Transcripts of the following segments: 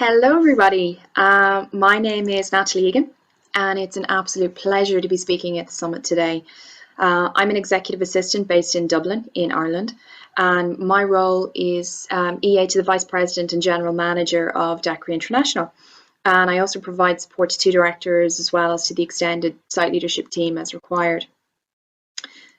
Hello, everybody. My name is Natalie Egan, and it's an absolute pleasure to be speaking at the summit today. I'm an executive assistant based in Dublin, in Ireland, and my role is EA to the Vice President and General Manager of Daiquiri International. And I also provide support to two directors as well as to the extended site leadership team as required.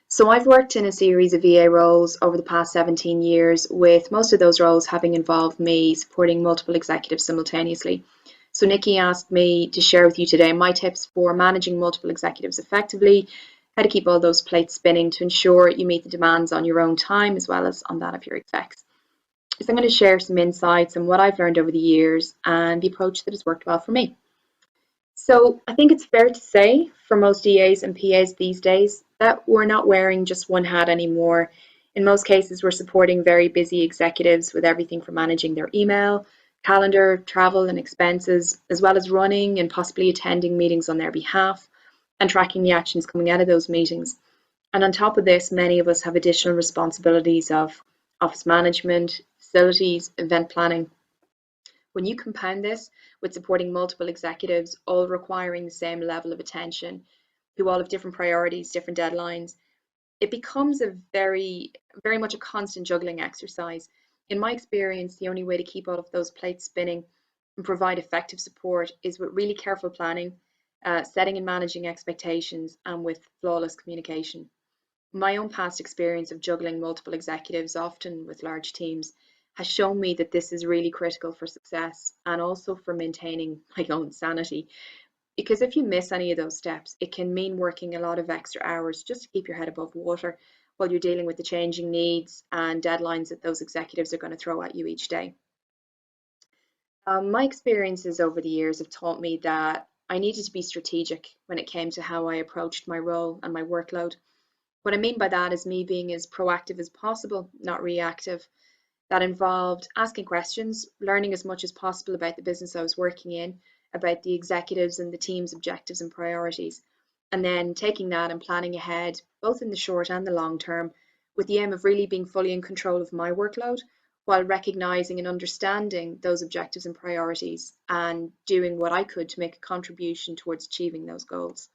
So I've worked in a series of EA roles over the past 17 years, with most of those roles having involved me supporting multiple executives simultaneously. So Nikki asked me to share with you today my tips for managing multiple executives effectively, how to keep all those plates spinning to ensure you meet the demands on your own time as well as on that of your execs. So I'm going to share some insights on what I've learned over the years and the approach that has worked well for me. So I think it's fair to say for most EAs and PAs these days that we're not wearing just one hat anymore. In most cases, we're supporting very busy executives with everything from managing their email, calendar, travel and expenses, as well as running and possibly attending meetings on their behalf and tracking the actions coming out of those meetings. And on top of this, many of us have additional responsibilities of office management, facilities, event planning. When you compound this with supporting multiple executives, all requiring the same level of attention, who all have different priorities, different deadlines, it becomes a very much a constant juggling exercise. In my experience, the only way to keep all of those plates spinning and provide effective support is with really careful planning, setting and managing expectations, and with flawless communication. My own past experience of juggling multiple executives, often with large teams, has shown me that this is really critical for success and also for maintaining my own sanity. Because if you miss any of those steps, it can mean working a lot of extra hours just to keep your head above water while you're dealing with the changing needs and deadlines that those executives are going to throw at you each day. My experiences over the years have taught me that I needed to be strategic when it came to how I approached my role and my workload. What I mean by that is me being as proactive as possible, not reactive. That involved asking questions, learning as much as possible about the business I was working in, about the executives and the team's objectives and priorities, and then taking that and planning ahead, both in the short and the long term, with the aim of really being fully in control of my workload while recognizing and understanding those objectives and priorities and doing what I could to make a contribution towards achieving those goals.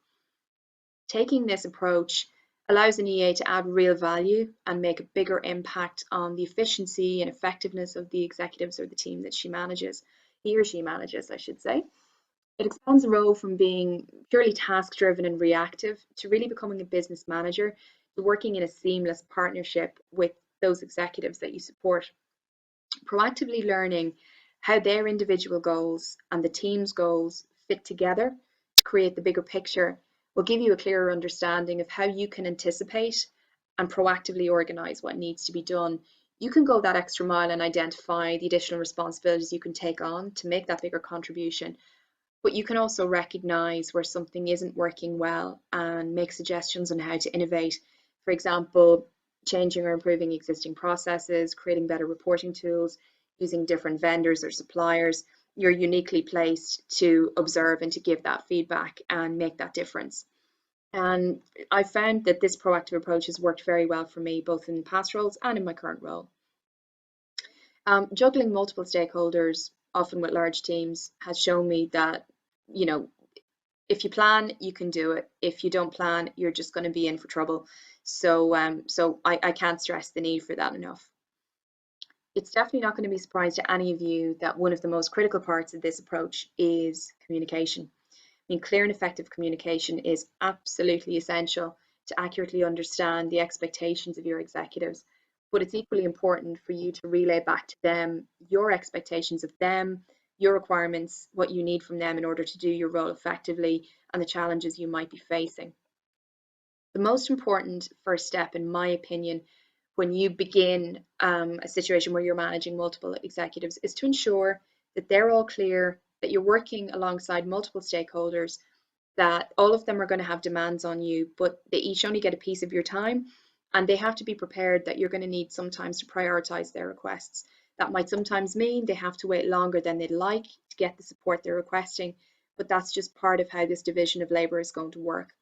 Taking this approach allows an EA to add real value and make a bigger impact on the efficiency and effectiveness of the executives or the team that he or she manages, I should say. It expands the role from being purely task driven and reactive to really becoming a business manager, to working in a seamless partnership with those executives that you support. Proactively learning how their individual goals and the team's goals fit together to create the bigger picture will give you a clearer understanding of how you can anticipate and proactively organize what needs to be done. You can go that extra mile and identify the additional responsibilities you can take on to make that bigger contribution. But you can also recognize where something isn't working well and make suggestions on how to innovate. For example, changing or improving existing processes, creating better reporting tools, using different vendors or suppliers. You're uniquely placed to observe and to give that feedback and make that difference. And I found that this proactive approach has worked very well for me, both in past roles and in my current role. Juggling multiple stakeholders, often with large teams, has shown me that, you know, if you plan, you can do it. If you don't plan, you're just going to be in for trouble. So I can't stress the need for that enough. It's definitely not going to be a surprise to any of you that one of the most critical parts of this approach is communication. I mean, clear and effective communication is absolutely essential to accurately understand the expectations of your executives, but it's equally important for you to relay back to them your expectations of them, your requirements, what you need from them in order to do your role effectively, and the challenges you might be facing. The most important first step, in my opinion, when you begin a situation where you're managing multiple executives is to ensure that they're all clear, that you're working alongside multiple stakeholders, that all of them are going to have demands on you, but they each only get a piece of your time, and they have to be prepared that you're going to need sometimes to prioritize their requests. That might sometimes mean they have to wait longer than they'd like to get the support they're requesting, but that's just part of how this division of labor is going to work.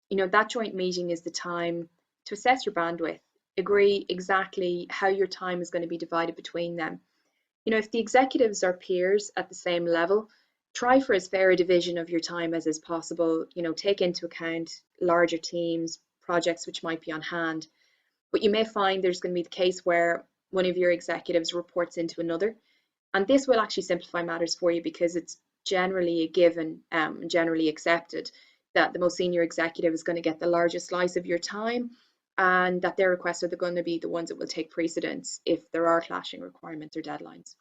That joint meeting is the time to assess your bandwidth, agree exactly how your time is going to be divided between them. If the executives are peers at the same level, try for as fair a division of your time as is possible. Take into account larger teams, projects which might be on hand. But you may find there's going to be the case where one of your executives reports into another. And this will actually simplify matters for you because it's generally a given, generally accepted that the most senior executive is going to get the largest slice of your time, and that their requests are going to be the ones that will take precedence if there are clashing requirements or deadlines.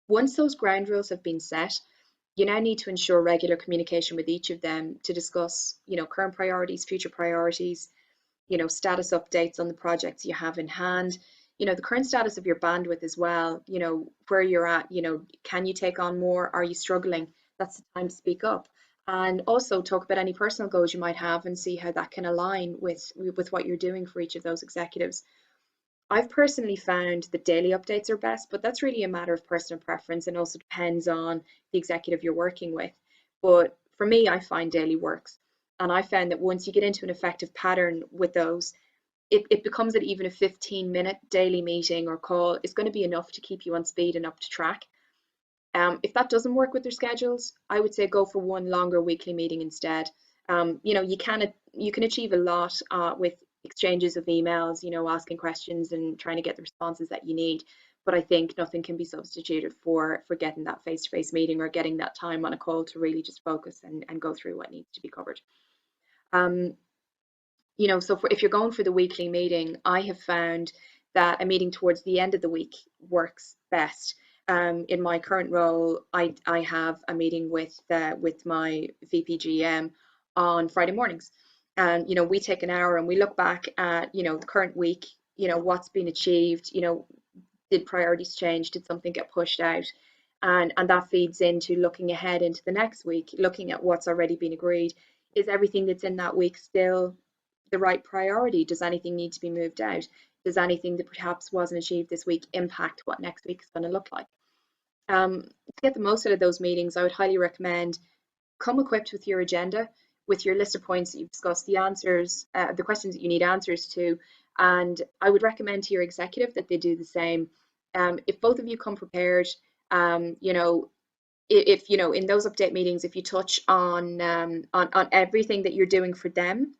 Once those ground rules have been set, you now need to ensure regular communication with each of them to discuss, current priorities, future priorities, status updates on the projects you have in hand, the current status of your bandwidth as well, where you're at, can you take on more? Are you struggling? That's the time to speak up. And also talk about any personal goals you might have and see how that can align with what you're doing for each of those executives. I've personally found that daily updates are best, but that's really a matter of personal preference and also depends on the executive you're working with. But for me, I find daily works. And I found that once you get into an effective pattern with those, it becomes that even a 15-minute daily meeting or call is going to be enough to keep you on speed and up to track. If that doesn't work with their schedules, I would say go for one longer weekly meeting instead. You can achieve a lot with exchanges of emails, asking questions and trying to get the responses that you need. But I think nothing can be substituted for getting that face-to-face meeting or getting that time on a call to really just focus and go through what needs to be covered. So if you're going for the weekly meeting, I have found that a meeting towards the end of the week works best. In my current role, I have a meeting with my VPGM on Friday mornings, and we take an hour and we look back at the current week, what's been achieved, did priorities change, did something get pushed out, and that feeds into looking ahead into the next week, looking at what's already been agreed. Is everything that's in that week still the right priority? Does anything need to be moved out? Does anything that perhaps wasn't achieved this week impact what next week is going to look like? To get the most out of those meetings, I would highly recommend come equipped with your agenda, with your list of points that you've discussed, the answers, the questions that you need answers to, and I would recommend to your executive that they do the same. If both of you come prepared, if in those update meetings, if you touch on everything that you're doing for them,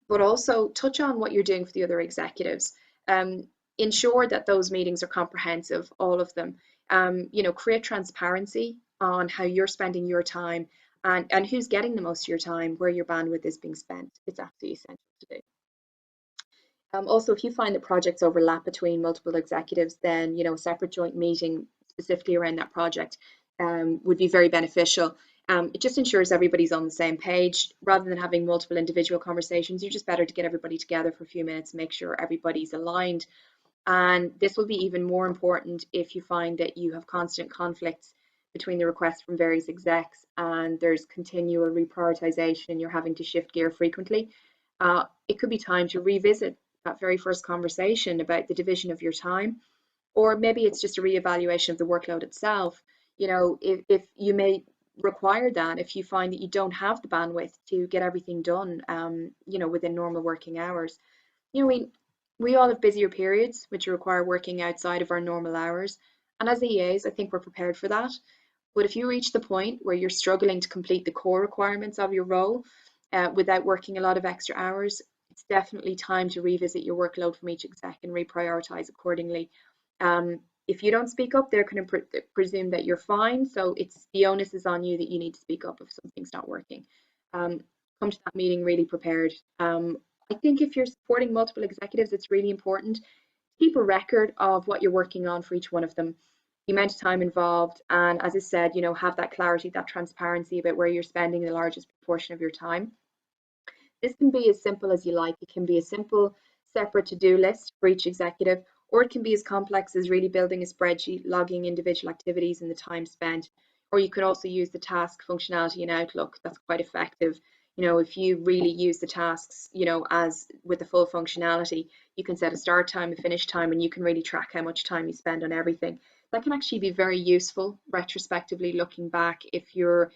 but also touch on what you're doing for the other executives. Ensure that those meetings are comprehensive, all of them. Create transparency on how you're spending your time and who's getting the most of your time, where your bandwidth is being spent. It's absolutely essential to do. Also, if you find that projects overlap between multiple executives, then a separate joint meeting specifically around that project would be very beneficial. It just ensures everybody's on the same page. Rather than having multiple individual conversations, you're just better to get everybody together for a few minutes, make sure everybody's aligned. And this will be even more important if you find that you have constant conflicts between the requests from various execs and there's continual reprioritization and you're having to shift gear frequently. It could be time to revisit that very first conversation about the division of your time, or maybe it's just a reevaluation of the workload itself. If you may require that, if you find that you don't have the bandwidth to get everything done, within normal working hours. We all have busier periods which require working outside of our normal hours, and as EAs, I think we're prepared for that. But if you reach the point where you're struggling to complete the core requirements of your role without working a lot of extra hours, it's definitely time to revisit your workload from each exec and reprioritize accordingly. If you don't speak up, they're going to presume that you're fine. So the onus is on you that you need to speak up if something's not working. Come to that meeting really prepared. I think if you're supporting multiple executives, it's really important to keep a record of what you're working on for each one of them, the amount of time involved, and as I said, have that clarity, that transparency about where you're spending the largest proportion of your time. This can be as simple as you like. It can be a simple separate to-do list for each executive, or it can be as complex as really building a spreadsheet, logging individual activities and the time spent. Or you could also use the task functionality in Outlook. That's quite effective. If you really use the tasks, as with the full functionality, you can set a start time, a finish time, and you can really track how much time you spend on everything. That can actually be very useful retrospectively looking back if you're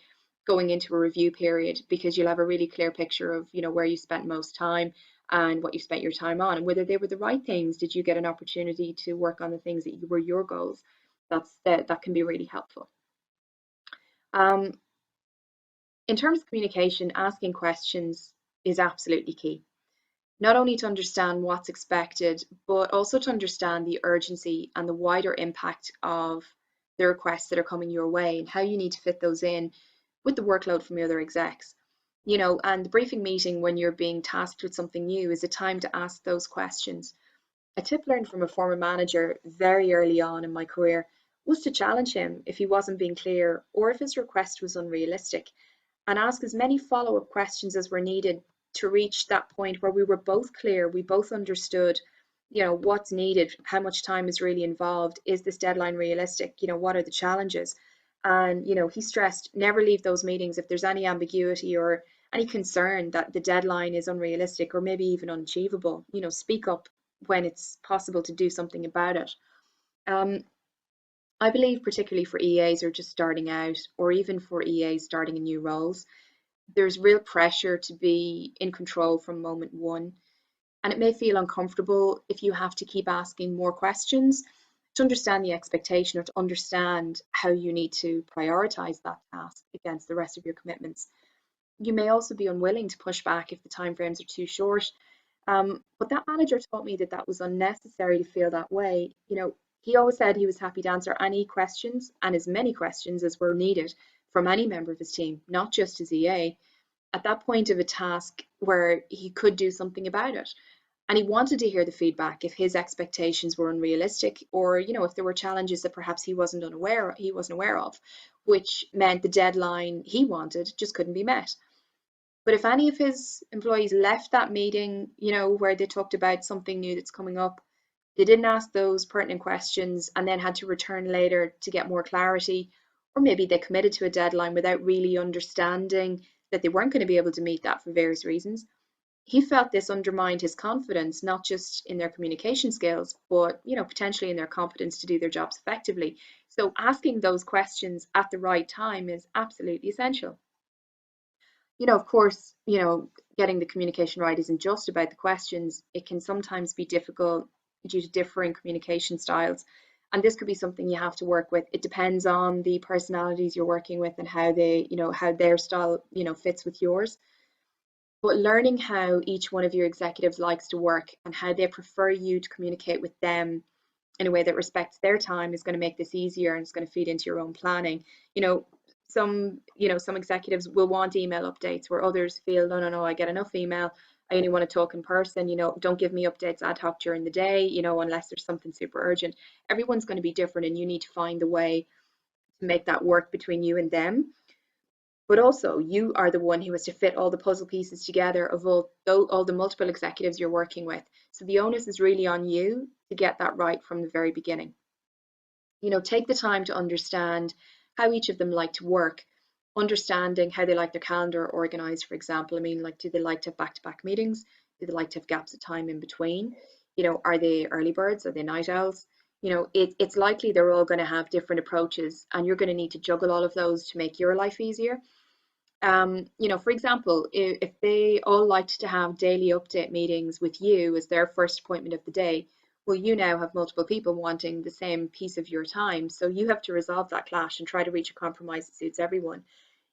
going into a review period, because you'll have a really clear picture of where you spent most time and what you spent your time on and whether they were the right things. Did you get an opportunity to work on the things that were your goals? that can be really helpful. In terms of communication, asking questions is absolutely key. Not only to understand what's expected, but also to understand the urgency and the wider impact of the requests that are coming your way and how you need to fit those in with the workload from your other execs. And the briefing meeting when you're being tasked with something new is a time to ask those questions. A tip learned from a former manager very early on in my career was to challenge him if he wasn't being clear or if his request was unrealistic, and ask as many follow-up questions as were needed to reach that point where we were both clear, we both understood, what's needed, how much time is really involved, is this deadline realistic, what are the challenges? And, he stressed never leave those meetings if there's any ambiguity or any concern that the deadline is unrealistic or maybe even unachievable. Speak up when it's possible to do something about it. I believe particularly for EAs who are just starting out, or even for EAs starting in new roles, there's real pressure to be in control from moment one. And it may feel uncomfortable if you have to keep asking more questions to understand the expectation or to understand how you need to prioritize that task against the rest of your commitments. You may also be unwilling to push back if the timeframes are too short. But that manager taught me that that was unnecessary to feel that way. He always said he was happy to answer any questions and as many questions as were needed from any member of his team, not just his EA, at that point of a task where he could do something about it. And he wanted to hear the feedback if his expectations were unrealistic, or if there were challenges that perhaps he wasn't aware of, which meant the deadline he wanted just couldn't be met. But if any of his employees left that meeting, where they talked about something new that's coming up, they didn't ask those pertinent questions and then had to return later to get more clarity, or maybe they committed to a deadline without really understanding that they weren't going to be able to meet that for various reasons. He felt this undermined his confidence, not just in their communication skills, but potentially in their competence to do their jobs effectively. So asking those questions at the right time is absolutely essential. Of course, getting the communication right isn't just about the questions. It can sometimes be difficult due to differing communication styles. And this could be something you have to work with. It depends on the personalities you're working with and how how their style, fits with yours. But learning how each one of your executives likes to work and how they prefer you to communicate with them in a way that respects their time is going to make this easier, and it's going to feed into your own planning. Some executives will want email updates where others feel, no, I get enough email. I only want to talk in person. Don't give me updates ad hoc during the day, unless there's something super urgent. Everyone's going to be different, and you need to find the way to make that work between you and them. But also, you are the one who has to fit all the puzzle pieces together of all the multiple executives you're working with. So the onus is really on you to get that right from the very beginning. Take the time to understand how each of them like to work, understanding how they like their calendar organized, for example. Do they like to have back-to-back meetings? Do they like to have gaps of time in between? Are they early birds? Are they night owls? It's likely they're all going to have different approaches, and you're going to need to juggle all of those to make your life easier. For example, if they all liked to have daily update meetings with you as their first appointment of the day, well, you now have multiple people wanting the same piece of your time. So you have to resolve that clash and try to reach a compromise that suits everyone.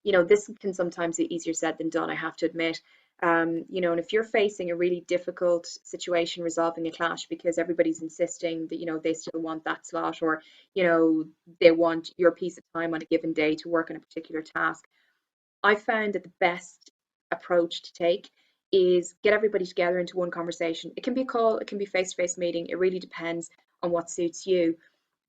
This can sometimes be easier said than done, I have to admit. And if you're facing a really difficult situation resolving a clash because everybody's insisting that, they still want that slot, or, they want your piece of time on a given day to work on a particular task, I found that the best approach to take is get everybody together into one conversation. It can be a call, it can be face-to-face meeting. It really depends on what suits you.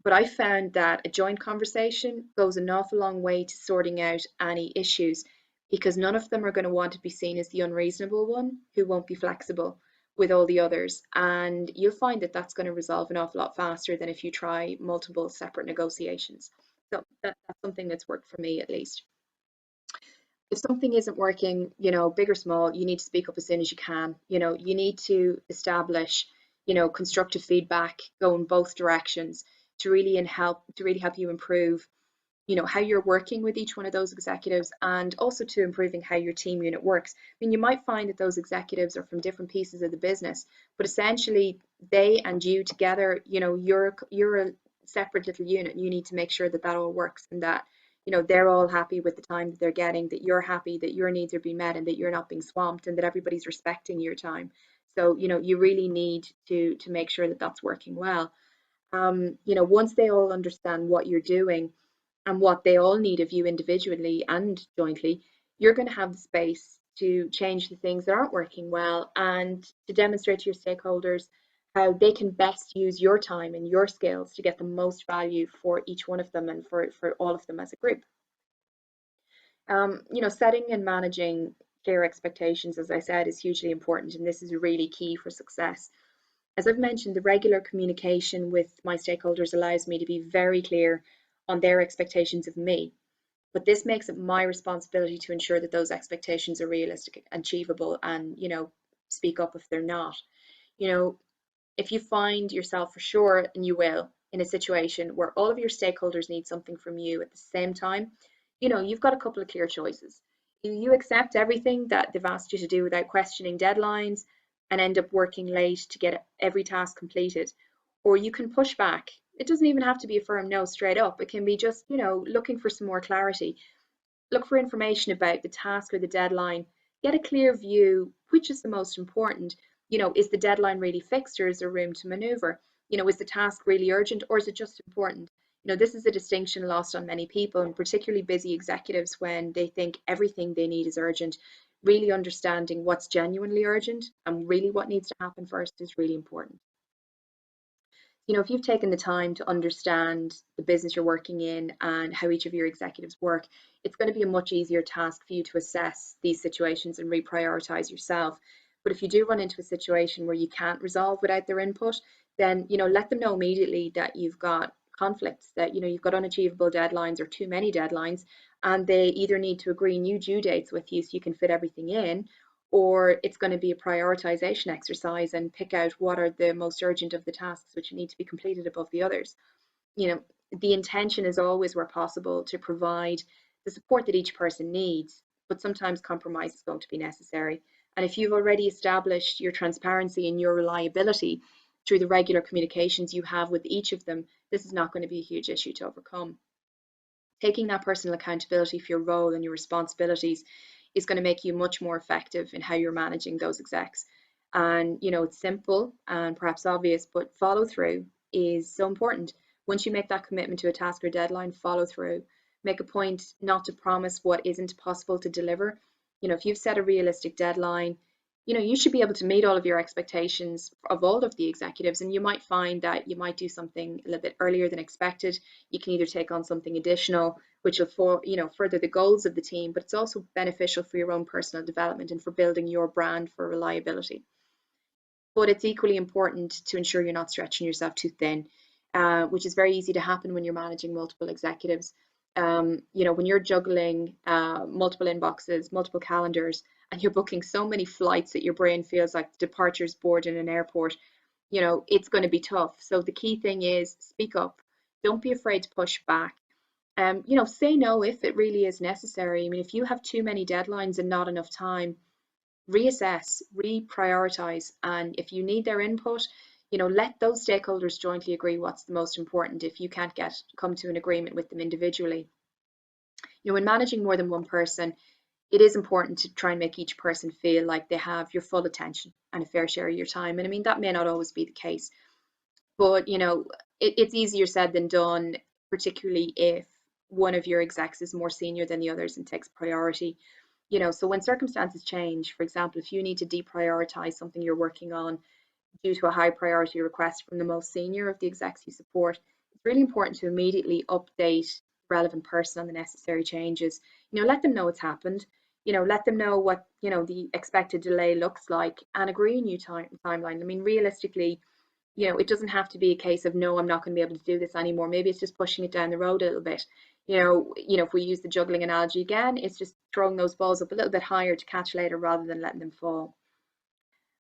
But I found that a joint conversation goes an awful long way to sorting out any issues, because none of them are going to want to be seen as the unreasonable one who won't be flexible with all the others. And you'll find that that's going to resolve an awful lot faster than if you try multiple separate negotiations. So that's something that's worked for me, at least. If something isn't working, big or small, you need to speak up as soon as you can. You need to establish, constructive feedback, go in both directions to really help you improve, how you're working with each one of those executives, and also to improving how your team unit works. You might find that those executives are from different pieces of the business, but essentially they and you together, you're a separate little unit, and you need to make sure that that all works, and that they're all happy with the time that they're getting, that you're happy, that your needs are being met, and that you're not being swamped, and that everybody's respecting your time. So you really need to make sure that that's working well. Once they all understand what you're doing and what they all need of you individually and jointly, you're going to have the space to change the things that aren't working well and to demonstrate to your stakeholders how they can best use your time and your skills to get the most value for each one of them and for all of them as a group. Setting and managing clear expectations, as I said, is hugely important, and this is really key for success. As I've mentioned, the regular communication with my stakeholders allows me to be very clear on their expectations of me, but this makes it my responsibility to ensure that those expectations are realistic and achievable, and speak up if they're not. you know if you find yourself, for sure, and you will, in a situation where all of your stakeholders need something from you at the same time, you've got a couple of clear choices. You accept everything that they've asked you to do without questioning deadlines and end up working late to get every task completed, or you can push back. It doesn't even have to be a firm no straight up. It can be just, looking for some more clarity. Look for information about the task or the deadline. Get a clear view, which is the most important. Is the deadline really fixed, or is there room to maneuver? Is the task really urgent, or is it just important? This is a distinction lost on many people, and particularly busy executives, when they think everything they need is urgent. Really understanding what's genuinely urgent and really what needs to happen first is really important. If you've taken the time to understand the business you're working in and how each of your executives work, it's going to be a much easier task for you to assess these situations and reprioritize yourself. But if you do run into a situation where you can't resolve without their input, then let them know immediately that you've got conflicts, that you've got unachievable deadlines or too many deadlines, and they either need to agree new due dates with you so you can fit everything in, or it's going to be a prioritization exercise and pick out what are the most urgent of the tasks which need to be completed above the others. The intention is always, where possible, to provide the support that each person needs, but sometimes compromise is going to be necessary. And if you've already established your transparency and your reliability through the regular communications you have with each of them, this is not going to be a huge issue to overcome. Taking that personal accountability for your role and your responsibilities is going to make you much more effective in how you're managing those execs. And it's simple and perhaps obvious, but follow through is so important. Once you make that commitment to a task or deadline, follow through. Make a point not to promise what isn't possible to deliver. If you've set a realistic deadline, you should be able to meet all of your expectations of all of the executives, and you might find that you might do something a little bit earlier than expected. You can either take on something additional, which will further the goals of the team, but it's also beneficial for your own personal development and for building your brand for reliability. But it's equally important to ensure you're not stretching yourself too thin, which is very easy to happen when you're managing multiple executives. When you're juggling multiple inboxes, multiple calendars, and you're booking so many flights that your brain feels like the departure's board in an airport, it's going to be tough. So the key thing is speak up. Don't be afraid to push back. Say no if it really is necessary. I mean, if you have too many deadlines and not enough time, reassess, reprioritize, and if you need their input, let those stakeholders jointly agree what's the most important if you can't come to an agreement with them individually. When managing more than one person, it is important to try and make each person feel like they have your full attention and a fair share of your time. And I mean, that may not always be the case, but it's easier said than done, particularly if one of your execs is more senior than the others and takes priority. So when circumstances change, for example, if you need to deprioritize something you're working on due to a high priority request from the most senior of the execs you support, it's really important to immediately update the relevant person on the necessary changes. Let them know it's happened. Let them know what the expected delay looks like, and agree a new timeline. I mean, realistically, it doesn't have to be a case of, no, I'm not going to be able to do this anymore. Maybe it's just pushing it down the road a little bit. If we use the juggling analogy again, it's just throwing those balls up a little bit higher to catch later rather than letting them fall.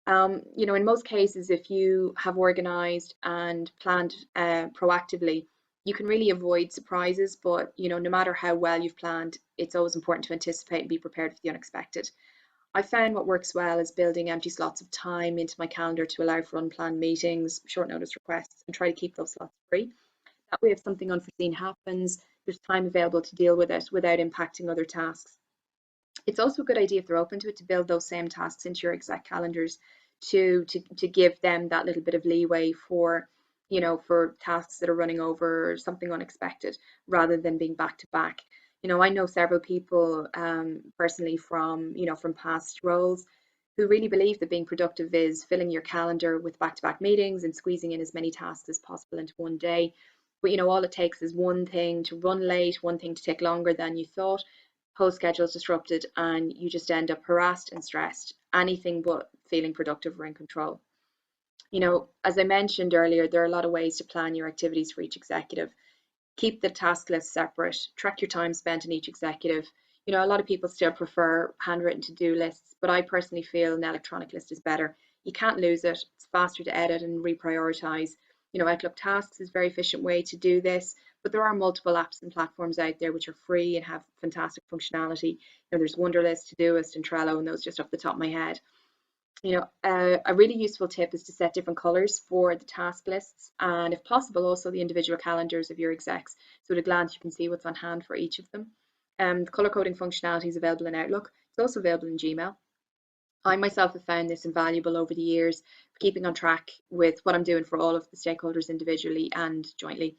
In most cases, if you have organized and planned proactively, you can really avoid surprises, but no matter how well you've planned, it's always important to anticipate and be prepared for the unexpected. I found what works well is building empty slots of time into my calendar to allow for unplanned meetings, short notice requests, and try to keep those slots free. That way, if something unforeseen happens, there's time available to deal with it without impacting other tasks. It's also a good idea if they're open to it to build those same tasks into your exec calendars to give them that little bit of leeway for, for tasks that are running over or something unexpected rather than being back to back. I know several people personally from past roles who really believe that being productive is filling your calendar with back-to-back meetings and squeezing in as many tasks as possible into one day. But all it takes is one thing to run late, one thing to take longer than you thought, whole schedule is disrupted, and you just end up harassed and stressed, anything but feeling productive or in control. As I mentioned earlier, there are a lot of ways to plan your activities for each executive. Keep the task list separate, track your time spent in each executive. A lot of people still prefer handwritten to-do lists, but I personally feel an electronic list is better. You can't lose it. It's faster to edit and reprioritize. Outlook Tasks is a very efficient way to do this, but there are multiple apps and platforms out there which are free and have fantastic functionality. There's Wunderlist, Todoist, and Trello, and those just off the top of my head. A really useful tip is to set different colors for the task lists, and if possible, also the individual calendars of your execs. So at a glance, you can see what's on hand for each of them. The color coding functionality is available in Outlook. It's also available in Gmail. I myself have found this invaluable over the years, keeping on track with what I'm doing for all of the stakeholders individually and jointly.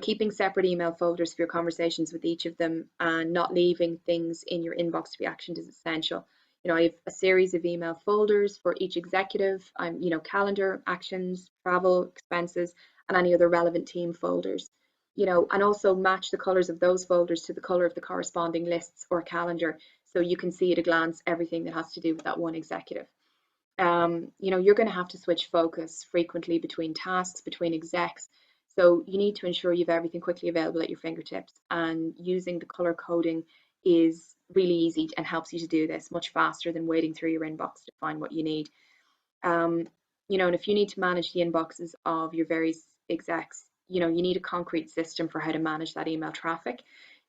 Keeping separate email folders for your conversations with each of them and not leaving things in your inbox to be actioned is essential. I have a series of email folders for each executive. Calendar, actions, travel, expenses, and any other relevant team folders. And also match the colors of those folders to the color of the corresponding lists or calendar, so you can see at a glance everything that has to do with that one executive. You're going to have to switch focus frequently between tasks, between execs. So you need to ensure you have everything quickly available at your fingertips, and using the color coding is really easy and helps you to do this much faster than wading through your inbox to find what you need. And if you need to manage the inboxes of your various execs, you need a concrete system for how to manage that email traffic.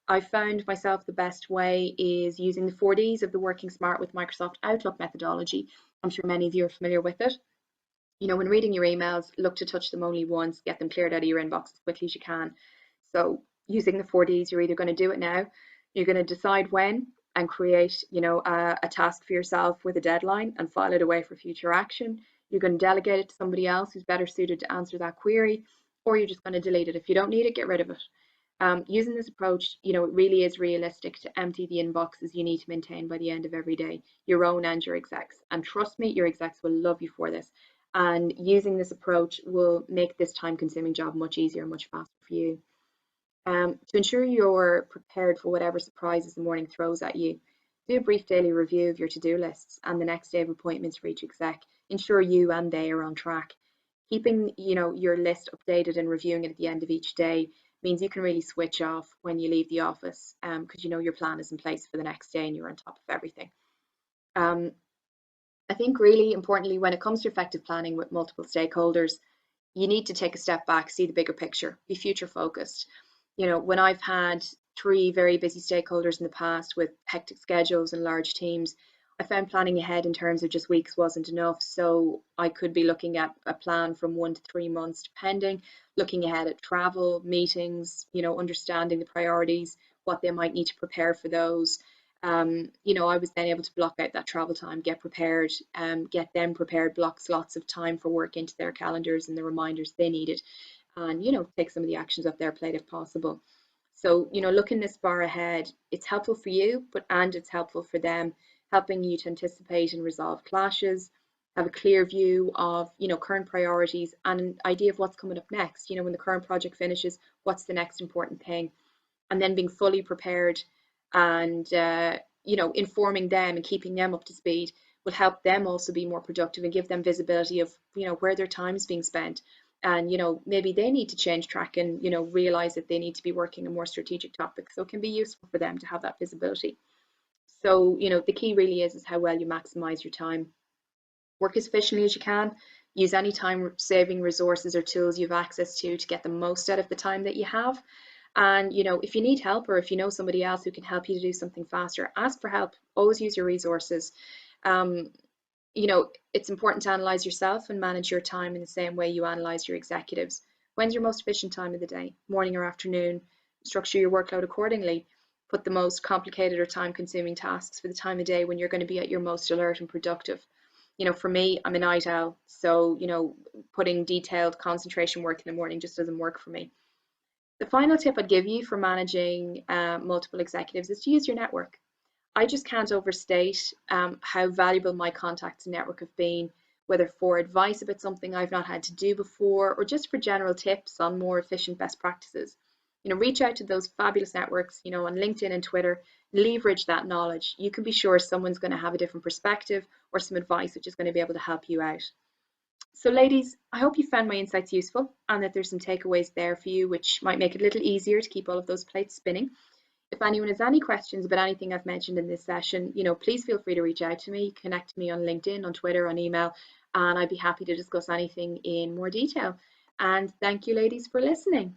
I found myself the best way is using the 4Ds of the Working Smart with Microsoft Outlook methodology. I'm sure many of you are familiar with it. When reading your emails, look to touch them only once, get them cleared out of your inbox as quickly as you can. So using the 4Ds, you're either going to do it now, you're going to decide when and create, a task for yourself with a deadline and file it away for future action. You're going to delegate it to somebody else who's better suited to answer that query, or you're just going to delete it. If you don't need it, get rid of it. Using this approach, it really is realistic to empty the inboxes you need to maintain by the end of every day, your own and your execs. And trust me, your execs will love you for this. And using this approach will make this time-consuming job much easier and much faster for you. To ensure you're prepared for whatever surprises the morning throws at you, do a brief daily review of your to-do lists and the next day of appointments for each exec. Ensure you and they are on track. Keeping your list updated and reviewing it at the end of each day means you can really switch off when you leave the office, because your plan is in place for the next day and you're on top of everything. I think really importantly, when it comes to effective planning with multiple stakeholders, you need to take a step back, see the bigger picture, be future focused. When I've had 3 very busy stakeholders in the past with hectic schedules and large teams, I found planning ahead in terms of just weeks wasn't enough. So I could be looking at a plan from 1 to 3 months, depending, looking ahead at travel, meetings, understanding the priorities, what they might need to prepare for those. I was then able to block out that travel time, get prepared, get them prepared, block slots of time for work into their calendars and the reminders they needed, and take some of the actions off their plate if possible. So looking this far ahead, it's helpful for you, and it's helpful for them, helping you to anticipate and resolve clashes, have a clear view of current priorities and an idea of what's coming up next. When the current project finishes, what's the next important thing, and then being fully prepared and informing them and keeping them up to speed will help them also be more productive and give them visibility of where their time is being spent. And maybe they need to change track and realize that they need to be working on more strategic topics. So it can be useful for them to have that visibility. So the key really is how well you maximize your time. Work as efficiently as you can. Use any time saving resources or tools you have access to get the most out of the time that you have. And if you need help, or if you know somebody else who can help you to do something faster, ask for help. Always use your resources. It's important to analyze yourself and manage your time in the same way you analyze your executives. When's your most efficient time of the day, morning or afternoon? Structure your workload accordingly. Put the most complicated or time-consuming tasks for the time of day when you're going to be at your most alert and productive. For me, I'm a night owl, so putting detailed concentration work in the morning just doesn't work for me. The final tip I'd give you for managing multiple executives is to use your network. I just can't overstate how valuable my contacts and network have been, whether for advice about something I've not had to do before or just for general tips on more efficient best practices. Reach out to those fabulous networks, on LinkedIn and Twitter, leverage that knowledge. You can be sure someone's going to have a different perspective or some advice which is going to be able to help you out. So ladies, I hope you found my insights useful and that there's some takeaways there for you which might make it a little easier to keep all of those plates spinning. If anyone has any questions about anything I've mentioned in this session, please feel free to reach out to me, connect me on LinkedIn, on Twitter, on email, and I'd be happy to discuss anything in more detail. And thank you ladies for listening.